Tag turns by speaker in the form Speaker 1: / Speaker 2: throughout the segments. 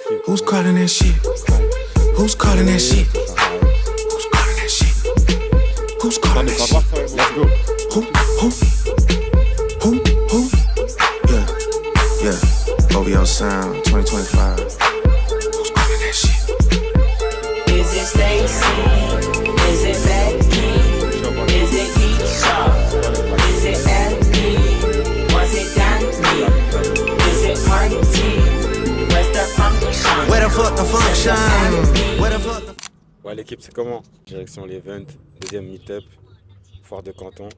Speaker 1: Who's calling that shit? Who's calling that shit? Who's calling that shit? Who's calling that shit?
Speaker 2: Let's go.
Speaker 1: Who? Yeah. OVO Sound 2025. Who's calling that shit?
Speaker 3: Is it Stacy? Is it Becky? Is it Keisha? Is it Andy? Was it Danny? Is it Marty? Where's the function?
Speaker 1: Where the fuck the function? Where the fuck the...
Speaker 2: Ouais, l'équipe, c'est comment? Direction l'event, deuxième meet-up, Foire de Canton.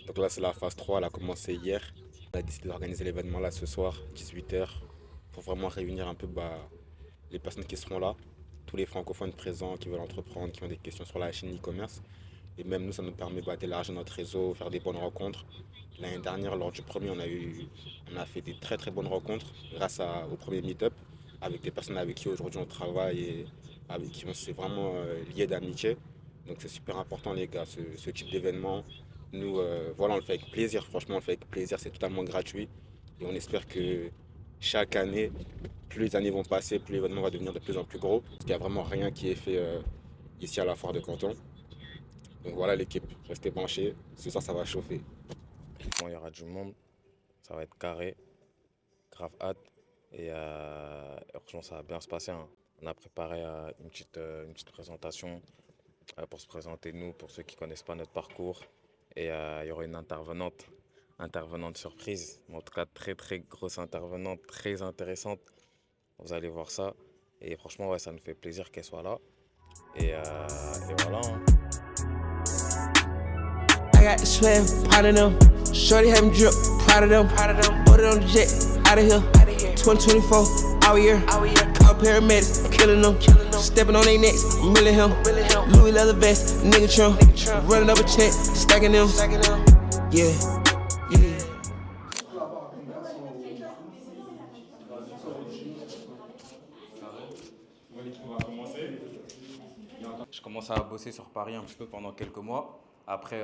Speaker 2: Donc là, c'est la phase 3, elle a commencé hier. On a décidé d'organiser l'événement là ce soir, 18h, pour vraiment réunir un peu les personnes qui seront là, tous les francophones présents qui veulent entreprendre, qui ont des questions sur la chaîne e-commerce. Et même nous, ça nous permet d'élargir notre réseau, faire des bonnes rencontres. L'année dernière, lors du premier, on a fait des très très bonnes rencontres grâce au premier meet-up avec des personnes avec qui aujourd'hui on travaille et avec qui on s'est vraiment lié d'amitié. Donc c'est super important les gars, ce type d'événement. Nous, voilà, on le fait avec plaisir, franchement on le fait avec plaisir, c'est totalement gratuit. Et on espère que chaque année, plus les années vont passer, plus l'événement va devenir de plus en plus gros. Parce qu'il n'y a vraiment rien qui est fait ici à la Foire de Canton. Donc voilà l'équipe, restez branchés, ce soir ça va chauffer.
Speaker 4: Bon, il y aura du monde, ça va être carré, grave hâte. Et franchement, ça va bien se passer, hein. On a préparé une petite présentation pour se présenter nous, pour ceux qui ne connaissent pas notre parcours. Et il y aura une intervenante surprise, mais en tout cas très très grosse intervenante, très intéressante. Vous allez voir ça. Et franchement, ouais, ça nous fait plaisir qu'elle soit là. Et voilà, hein.
Speaker 5: I got the swag, proud of them. Shorty have me drip, proud of them. Put it on the jet, out of here. 2024, all year. Call paramedics, I'm killing them. Stepping on their necks, I'm milling him. Louis leather vest, nigga trim. Running up a check, stacking them. Yeah.
Speaker 6: Je commence à bosser sur Paris un petit peu pendant quelques mois. Après,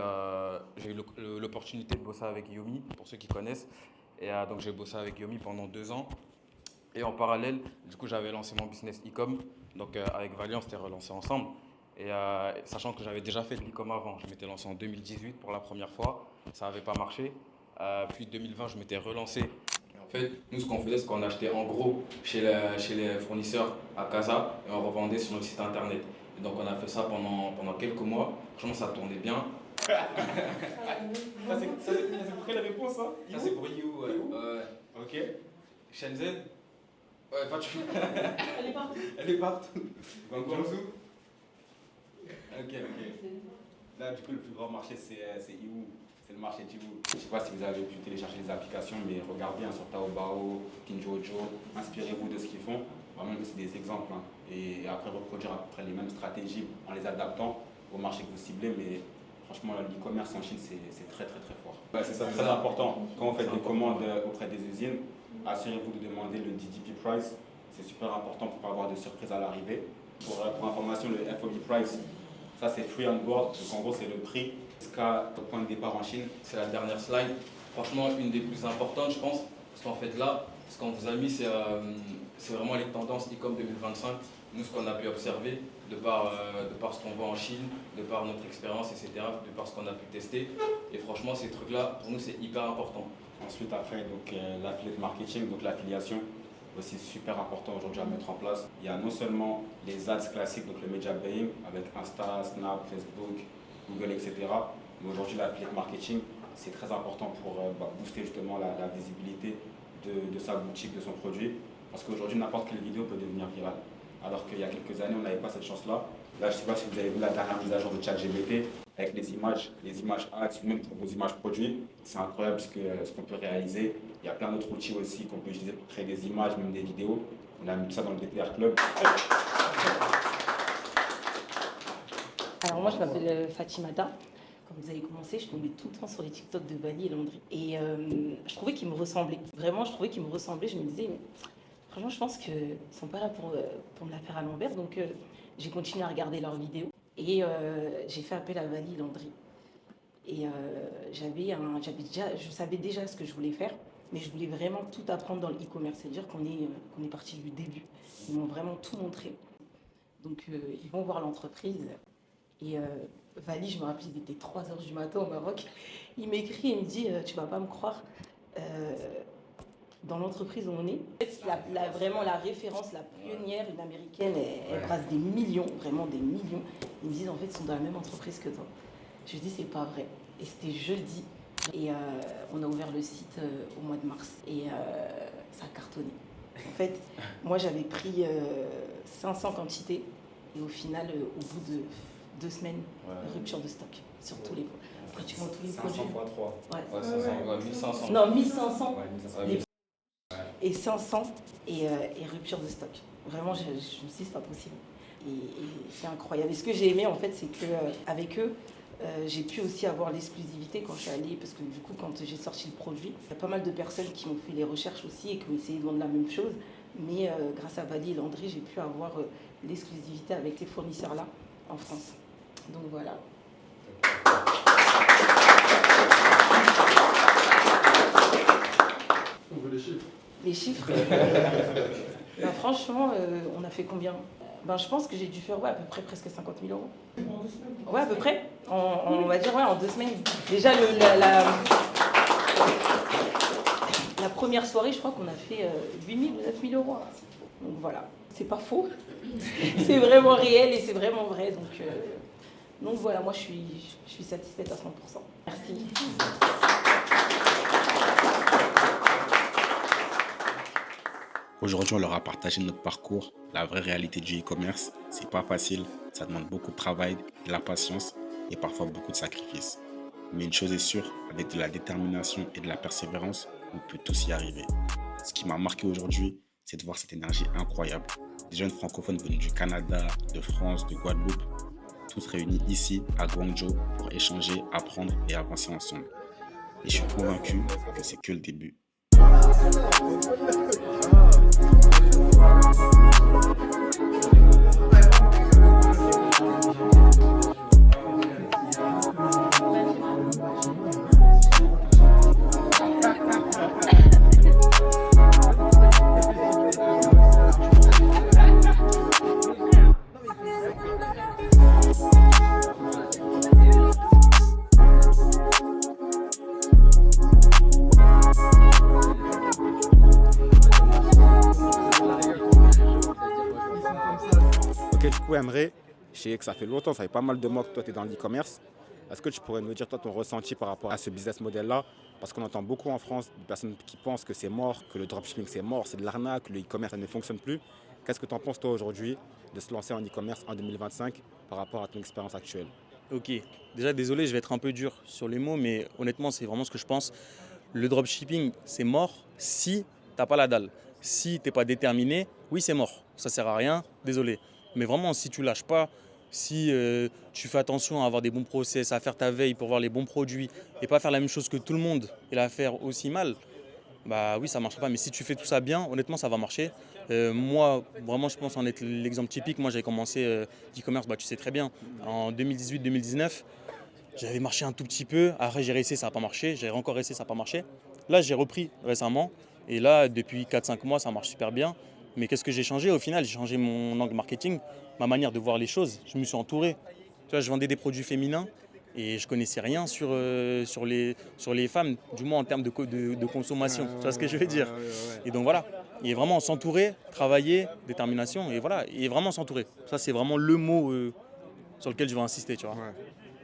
Speaker 6: j'ai eu l'opportunité de bosser avec Yomi, pour ceux qui connaissent. Et donc, j'ai bossé avec Yomi pendant 2 ans. Et en parallèle, du coup, j'avais lancé mon business e-com. Donc, avec Valiant, on s'était relancé ensemble. Et sachant que j'avais déjà fait de l'e-com avant, je m'étais lancé en 2018 pour la première fois. Ça n'avait pas marché. Puis 2020, je m'étais relancé. Et en fait, nous, ce qu'on faisait, c'est qu'on achetait en gros chez les fournisseurs à Casa et on revendait sur notre site internet. Et donc, on a fait ça pendant quelques mois. Franchement, ça tournait bien.
Speaker 7: C'est pour quelle réponse ça?
Speaker 6: Ça, c'est pour You.
Speaker 7: Ok.
Speaker 6: Shenzhen. Ouais, pas tu...
Speaker 7: Elle est partout.
Speaker 6: Elle est partout.
Speaker 7: Guangzhou. Ok. Là, du coup, le plus grand marché, c'est Iwu. C'est le marché d'Iwu. Je ne sais pas si vous avez pu télécharger les applications, mais regardez sur Taobao, Pinduoduo, inspirez-vous de ce qu'ils font. Vraiment, c'est des exemples. Hein. Et après, reproduire à peu près les mêmes stratégies en les adaptant au marché que vous ciblez. Mais franchement, l'e-commerce en Chine, c'est très fort. Ouais, c'est ça, très important. Quand vous faites des commandes auprès des usines, assurez-vous de demander le DDP price. C'est super important pour ne pas avoir de surprise à l'arrivée. Pour information, le FOB price, ça c'est free on board. Donc en gros, c'est le prix jusqu'à le point de départ en Chine.
Speaker 6: C'est la dernière slide. Franchement, une des plus importantes, je pense. Parce qu'en fait, là, ce qu'on vous a mis, c'est vraiment les tendances e-com 2025. Nous, ce qu'on a pu observer, de par ce qu'on voit en Chine, de par notre expérience, etc., de par ce qu'on a pu tester. Et franchement, ces trucs-là, pour nous, c'est hyper important.
Speaker 7: Ensuite, après, l'affiliate marketing, donc l'affiliation, aussi super important aujourd'hui à mettre en place. Il y a non seulement les ads classiques, donc le media buying, avec Insta, Snap, Facebook, Google, etc. Mais aujourd'hui, l'affiliate marketing, c'est très important pour booster justement la visibilité de sa boutique, de son produit. Parce qu'aujourd'hui, n'importe quelle vidéo peut devenir virale. Alors qu'il y a quelques années, on n'avait pas cette chance-là. Là, je ne sais pas si vous avez vu la dernière mise à jour de ChatGPT avec les images ads, même pour vos images produits. C'est incroyable ce qu'on peut réaliser. Il y a plein d'autres outils aussi qu'on peut utiliser pour créer des images, même des vidéos. On a mis tout ça dans le DPR Club.
Speaker 8: Alors moi, je m'appelle Fatimata. Quand vous avez commencé, je tombais tout le temps sur les TikTok de Bali et Landry. Et je trouvais qu'ils me ressemblaient. Vraiment, je trouvais qu'ils me ressemblaient. Je me disais, mais, franchement, je pense qu'ils ne sont pas là pour me la faire à l'envers. Donc, j'ai continué à regarder leurs vidéos. Et j'ai fait appel à Bali et Landry. Et je savais déjà ce que je voulais faire. mais je voulais vraiment tout apprendre dans le e-commerce, c'est-à-dire qu'on est parti du début. Ils m'ont vraiment tout montré. Donc ils vont voir l'entreprise et Vali, je me rappelle, il était 3h du matin au Maroc. Il m'écrit et il me dit tu vas pas me croire, dans l'entreprise où on est, vraiment la référence, la pionnière, une américaine, elle brasse des millions, vraiment des millions. Ils me disent en fait ils sont dans la même entreprise que toi. Je lui dis c'est pas vrai. Et c'était jeudi et on a ouvert le site au mois de mars et ça a cartonné. En fait, moi j'avais pris 500 quantités et au final, au bout de 2 semaines, rupture de stock sur tous les pratiquement tous les
Speaker 7: 500
Speaker 8: produits.
Speaker 7: fois 3.
Speaker 6: Ouais, 500, 1500.
Speaker 8: Non, 1500
Speaker 7: Ouais, 1500.
Speaker 8: les- et 500 et rupture de stock. Vraiment, je me suis dit c'est pas possible. Et c'est incroyable. Et ce que j'ai aimé en fait, c'est que avec eux, j'ai pu aussi avoir l'exclusivité quand je suis allée, parce que du coup, quand j'ai sorti le produit, il y a pas mal de personnes qui ont fait les recherches aussi et qui ont essayé de vendre la même chose. Mais grâce à Vali et Landry, j'ai pu avoir l'exclusivité avec ces fournisseurs-là en France. Donc voilà.
Speaker 9: On veut les chiffres.
Speaker 8: Les chiffres, ben, franchement, on a fait combien? Ben, je pense que j'ai dû faire à peu près presque 50 000 euros. Ouais, à peu près. On va dire en 2 semaines. Déjà, la première soirée, je crois qu'on a fait 8 000 ou 9 000 euros. Donc voilà, c'est pas faux. C'est vraiment réel et c'est vraiment vrai. Donc voilà, moi je suis satisfaite à 100%. Merci.
Speaker 2: Aujourd'hui, on leur a partagé notre parcours, la vraie réalité du e-commerce. C'est pas facile, ça demande beaucoup de travail, de la patience et parfois beaucoup de sacrifices. Mais une chose est sûre, avec de la détermination et de la persévérance, on peut tous y arriver. Ce qui m'a marqué aujourd'hui, c'est de voir cette énergie incroyable. Des jeunes francophones venus du Canada, de France, de Guadeloupe, tous réunis ici à Guangzhou pour échanger, apprendre et avancer ensemble. Et je suis convaincu que c'est que le début. Ok, du coup, Emre, je sais que ça fait longtemps, ça fait pas mal de mois que toi tu es dans l'e-commerce. Est-ce que tu pourrais nous dire toi ton ressenti par rapport à ce business model-là? Parce qu'on entend beaucoup en France des personnes qui pensent que c'est mort, que le dropshipping c'est mort, c'est de l'arnaque, que le e-commerce ça ne fonctionne plus. Qu'est-ce que tu en penses toi aujourd'hui de se lancer en e-commerce en 2025 par rapport à ton expérience actuelle?
Speaker 10: Ok, déjà désolé, je vais être un peu dur sur les mots, mais honnêtement, c'est vraiment ce que je pense. Le dropshipping, c'est mort si t'as pas la dalle. Si t'es pas déterminé, oui, c'est mort. Ça sert à rien, désolé. Mais vraiment, si tu lâches pas, si tu fais attention à avoir des bons process, à faire ta veille pour voir les bons produits et pas faire la même chose que tout le monde et la faire aussi mal, bah oui, ça marchera pas. Mais si tu fais tout ça bien, honnêtement, ça va marcher. Moi, vraiment, je pense en être l'exemple typique. Moi, j'avais commencé l'e-commerce, tu sais très bien, en 2018-2019. J'avais marché un tout petit peu. Après, j'ai réussi, ça n'a pas marché. J'ai encore réussi, ça n'a pas marché. Là, j'ai repris récemment. Et là, depuis 4-5 mois, ça marche super bien. Mais qu'est-ce que j'ai changé? Au final, j'ai changé mon angle marketing, ma manière de voir les choses. Je me suis entouré. Tu vois, je vendais des produits féminins et je connaissais rien sur les femmes, du moins en termes de consommation. Tu vois ce que je veux dire? Et donc voilà. Et vraiment s'entourer, travailler, détermination, et voilà. Et vraiment s'entourer. Ça, c'est vraiment le mot sur lequel je vais insister, tu vois.
Speaker 2: Ouais.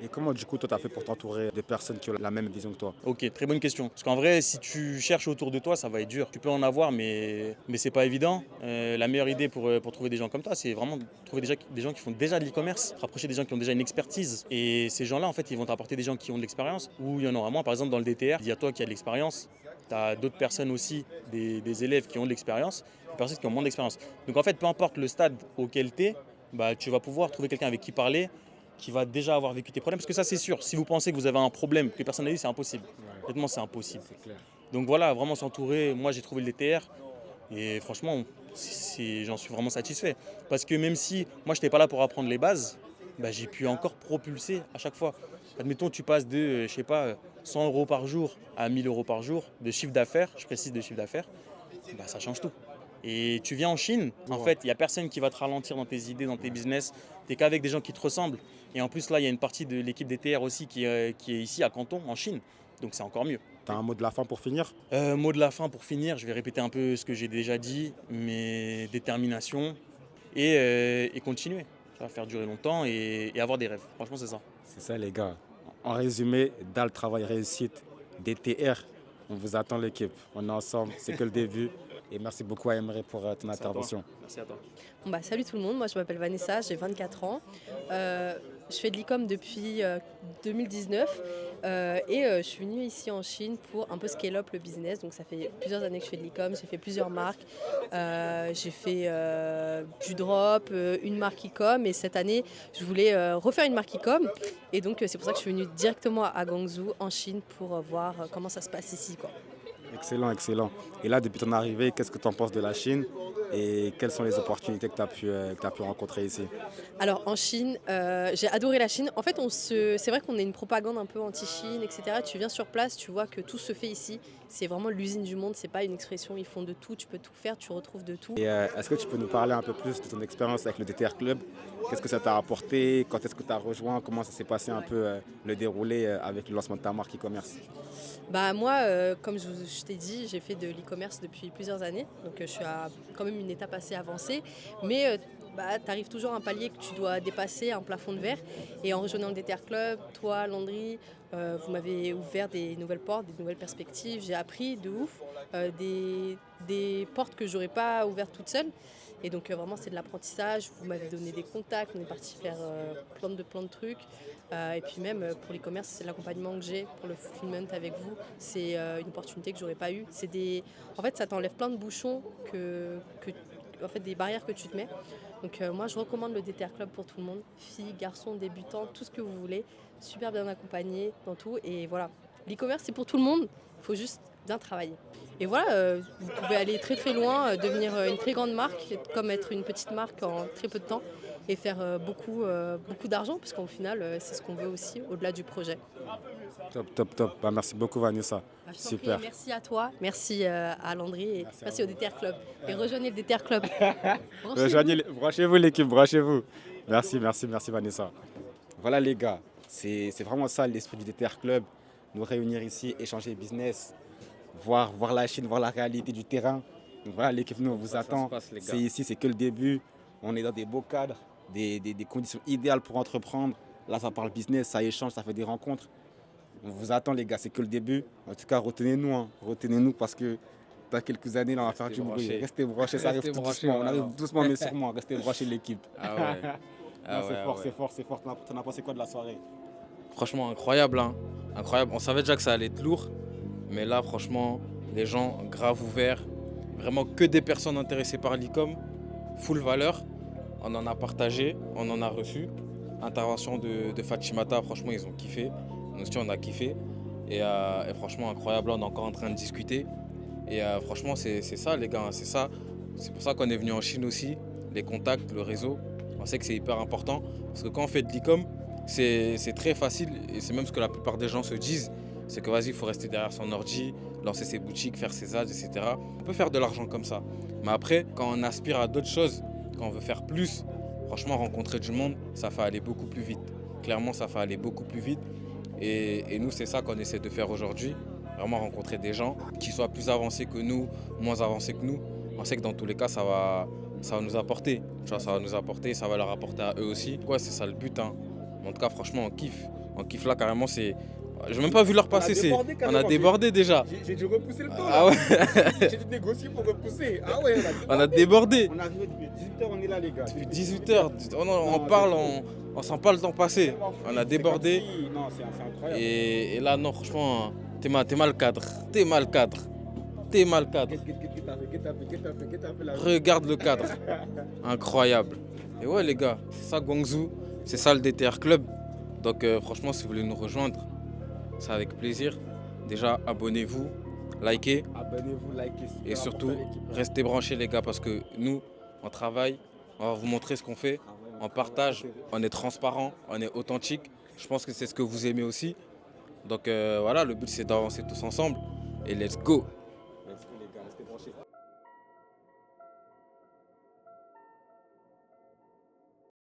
Speaker 2: Et comment du coup toi tu as fait pour t'entourer de personnes qui ont la même vision que toi?
Speaker 10: Ok, très bonne question. Parce qu'en vrai, si tu cherches autour de toi, ça va être dur. Tu peux en avoir, mais c'est pas évident. La meilleure idée pour trouver des gens comme toi, c'est vraiment trouver des gens qui font déjà de l'e-commerce, rapprocher des gens qui ont déjà une expertise. Et ces gens-là, en fait, ils vont t'apporter des gens qui ont de l'expérience, ou il y en aura moins. Par exemple, dans le DTR, il y a toi qui as de l'expérience. Tu as d'autres personnes aussi, des élèves qui ont de l'expérience, des personnes qui ont moins d'expérience. Donc en fait, peu importe le stade auquel tu es, tu vas pouvoir trouver quelqu'un avec qui parler, qui va déjà avoir vécu tes problèmes. Parce que ça, c'est sûr, si vous pensez que vous avez un problème que personne n'a eu, c'est impossible. Honnêtement, c'est impossible.
Speaker 2: C'est clair.
Speaker 10: Donc voilà, vraiment s'entourer. Moi, j'ai trouvé le DTR et franchement, j'en suis vraiment satisfait. Parce que même si moi, je n'étais pas là pour apprendre les bases, j'ai pu encore propulser à chaque fois. admettons, tu passes de, je sais pas, 100 € par jour à 1000 € par jour de chiffre d'affaires, je précise de chiffre d'affaires, bah, ça change tout. Et tu viens en Chine, en fait, il n'y a personne qui va te ralentir dans tes idées, dans tes business. Tu n'es qu'avec des gens qui te ressemblent. Et en plus, là, il y a une partie de l'équipe DTR aussi qui est ici à Canton, en Chine. Donc c'est encore mieux.
Speaker 2: Tu as un mot de la fin pour finir?
Speaker 10: Mot de la fin pour finir, je vais répéter un peu ce que j'ai déjà dit, mais détermination et continuer. Ça va faire durer longtemps et avoir des rêves. Franchement, c'est ça.
Speaker 2: C'est ça les gars. En résumé, dalle, travail, réussite, DTR, on vous attend l'équipe. On est ensemble, c'est que le début. Et merci beaucoup à Emery pour ton intervention.
Speaker 10: Merci à toi.
Speaker 9: Bon bah, salut tout le monde, moi je m'appelle Vanessa, j'ai 24 ans. Je fais de l'e-com depuis 2019 et je suis venue ici en Chine pour un peu scale up le business. Donc ça fait plusieurs années que je fais de l'e-com, j'ai fait plusieurs marques. J'ai fait du drop, une marque e-com et cette année je voulais refaire une marque e-com. Et donc c'est pour ça que je suis venue directement à Guangzhou en Chine pour voir comment ça se passe ici, quoi.
Speaker 2: Excellent, excellent. Et là, depuis ton arrivée, qu'est-ce que tu en penses de la Chine et quelles sont les opportunités que tu as pu rencontrer ici?
Speaker 9: Alors en Chine, j'ai adoré la Chine. En fait, c'est vrai qu'on a une propagande un peu anti-Chine, etc. Tu viens sur place, tu vois que tout se fait ici. C'est vraiment l'usine du monde, c'est pas une expression, ils font de tout, tu peux tout faire, tu retrouves de tout.
Speaker 2: Et est-ce que tu peux nous parler un peu plus de ton expérience avec le DTR Club? Qu'est-ce que ça t'a apporté? Quand est-ce que tu as rejoint? Comment ça s'est passé un peu le déroulé avec le lancement de ta marque e-commerce?
Speaker 9: Bah moi, comme je t'ai dit, j'ai fait de l'e-commerce depuis plusieurs années. Donc je suis à quand même une étape assez avancée. Mais tu arrives toujours à un palier que tu dois dépasser, un plafond de verre. Et en rejoignant le DTR Club, toi, Landry, vous m'avez ouvert des nouvelles portes, des nouvelles perspectives. J'ai appris de ouf des portes que j'aurais pas ouvertes toute seule. Et donc vraiment c'est de l'apprentissage, vous m'avez donné des contacts, on est parti faire plein de trucs. Et puis même pour l'e-commerce, c'est l'accompagnement que j'ai pour le fulfillment avec vous. C'est une opportunité que j'aurais pas eue. En fait, ça t'enlève plein de bouchons, en fait, des barrières que tu te mets. Donc moi je recommande le DTR Club pour tout le monde, filles, garçons, débutants, tout ce que vous voulez. Super bien accompagné dans tout. Et voilà, l'e-commerce c'est pour tout le monde, il faut juste bien travailler. Et voilà, vous pouvez aller très très loin, devenir une très grande marque, comme être une petite marque en très peu de temps et faire beaucoup d'argent, parce qu'au final, c'est ce qu'on veut aussi, au-delà du projet.
Speaker 2: Top. Bah, merci beaucoup Vanessa. Super.
Speaker 9: Merci à toi, merci à Landry et merci au DTR Club. Et rejoignez le DTR Club.
Speaker 2: Branchez-vous l'équipe, branchez-vous. Merci Vanessa. Voilà les gars, c'est vraiment ça l'esprit du DTR Club. Nous réunir ici, échanger business, voir la Chine, voir la réalité du terrain. Donc voilà, l'équipe nous vous attend. C'est ici, c'est que le début. On est dans des beaux cadres, des conditions idéales pour entreprendre. Là, ça parle business, ça échange, ça fait des rencontres. On vous attend les gars, c'est que le début. En tout cas, retenez-nous parce que dans quelques années, là, on va faire du bruit. Restez branchés, ça arrive tout doucement. On arrive doucement mais sûrement. Restez branchés l'équipe.
Speaker 6: Ah ouais.
Speaker 2: C'est fort. T'en as pensé quoi de la soirée?
Speaker 6: Franchement, incroyable, hein. Incroyable. On savait déjà que ça allait être lourd. Mais là, franchement, les gens grave ouverts. Vraiment que des personnes intéressées par l'e-com. Full valeur. On en a partagé, on en a reçu. Intervention de Fatimata, franchement, ils ont kiffé. Nous aussi, on a kiffé. Et franchement, incroyable. Là, on est encore en train de discuter. Et franchement, c'est ça, les gars. C'est ça. C'est pour ça qu'on est venu en Chine aussi. Les contacts, le réseau. On sait que c'est hyper important. Parce que quand on fait de l'e-com, c'est très facile. Et c'est même ce que la plupart des gens se disent. C'est que vas-y, il faut rester derrière son ordi, lancer ses boutiques, faire ses ads, etc. On peut faire de l'argent comme ça. Mais après, quand on aspire à d'autres choses, quand on veut faire plus, franchement, rencontrer du monde, ça fait aller beaucoup plus vite. Clairement, ça fait aller beaucoup plus vite. Et nous, c'est ça qu'on essaie de faire aujourd'hui. Vraiment rencontrer des gens qui soient plus avancés que nous, moins avancés que nous. On sait que dans tous les cas, ça va nous apporter. Tu vois, ça va nous apporter, ça va leur apporter à eux aussi. Ouais, c'est ça le but, hein. En tout cas, franchement, on kiffe. On kiffe là, carrément, c'est... J'ai même pas vu l'heure passer, on a débordé déjà.
Speaker 2: J'ai dû repousser le temps.
Speaker 6: Ah ouais.
Speaker 2: J'ai dû négocier pour repousser. Ah ouais,
Speaker 6: on a débordé.
Speaker 2: On est arrivé depuis 18h, on est là les gars.
Speaker 6: Depuis 18h, on parle, on sent pas le temps passer. On a débordé.
Speaker 2: Non, c'est incroyable.
Speaker 6: Et là, non, franchement, t'es mal cadre. Regarde le cadre. Incroyable. Et ouais les gars, c'est ça Guangzhou, c'est ça le DTR Club. Donc franchement, si vous voulez nous rejoindre, c'est avec plaisir. Déjà, abonnez-vous, likez. Et surtout, restez branchés les gars, parce que nous, on travaille, on va vous montrer ce qu'on fait, on partage, on est transparent, on est authentique. Je pense que c'est ce que vous aimez aussi. Donc voilà, le but c'est d'avancer tous ensemble et let's go.